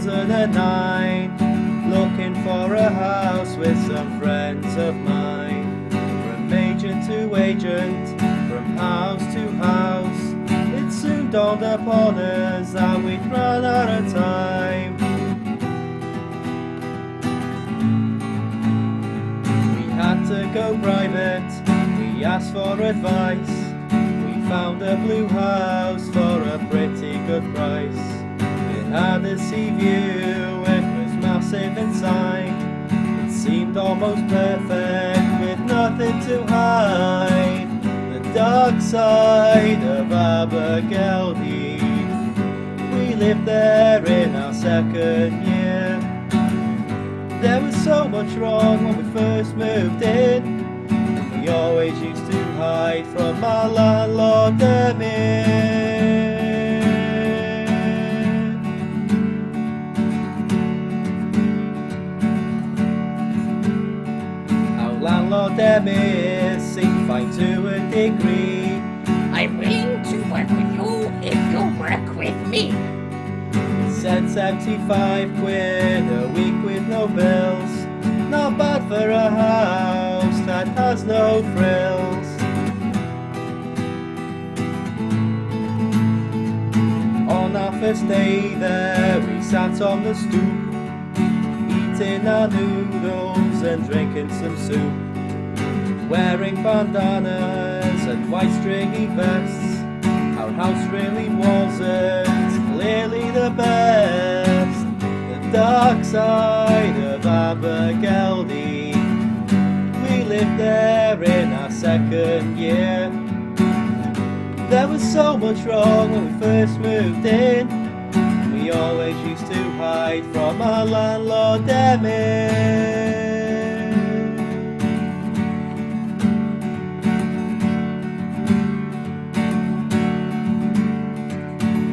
2009, looking for a house with some friends of mine. From agent to agent, from house to house, it soon dawned upon us that we'd run out of time. We had to go private, we asked for advice. We found a blue house for a pretty good price. It had a sea view, it was massive inside. It seemed almost perfect with nothing to hide. The dark side of Abergeldie. We lived there in our second year. There was so much wrong when we first moved in. We always used to hide from our landlord Emyr. Our landlord Emyr seemed fine to a degree. I'm willing to work with you if you work with me. He said 75 quid a week with no bills. Not bad for a house that has no frills. On our first day there, we sat on the stoop, eating our noodles and drinking some soup, wearing bandanas and white stringy vests. Our house really wasn't clearly the best. The dark side of Abergeldie. We lived there in our second year. There was so much wrong when we first moved in. We always used to hide from our landlord Emyr.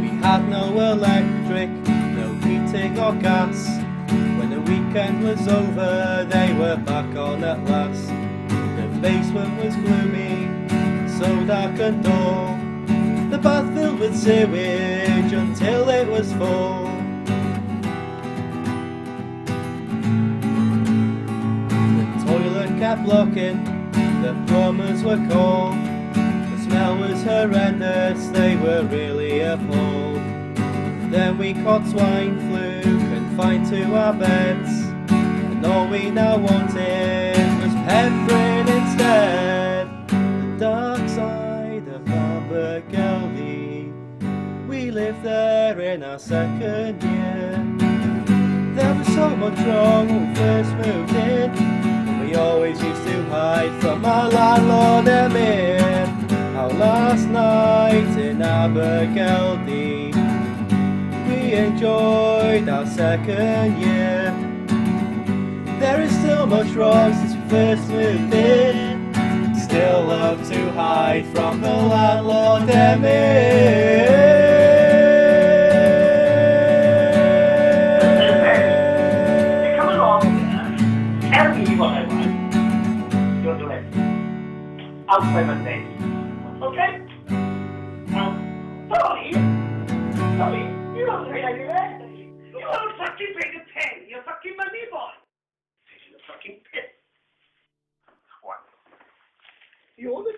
We had no electric, no heating or gas. When the weekend was over, they were back on at last. The basement was gloomy, so dark and dull. The bath filled with sewage until it was full. The toilet kept blocking, the plumbers were called. The smell was horrendous, they were really appalled. Then we caught swine flu, confined to our beds, and all we now wanted was pepperin instead. The dark side of Abergeldie. We lived there in our second year. There was so much wrong when we first moved in. We always used to hide from our landlord Emyr. Our last night in Abergeldie, we enjoyed our second year. There is still much wrong since we first moved in. Still love to hide from the landlord Emyr. Come along, tell me what I want. You'll do it. I'll play my thing. Okay? Sorry, you don't say that you're that. You don't fucking pay the pen. You're fucking money boy. You're the fucking pit. What? You're the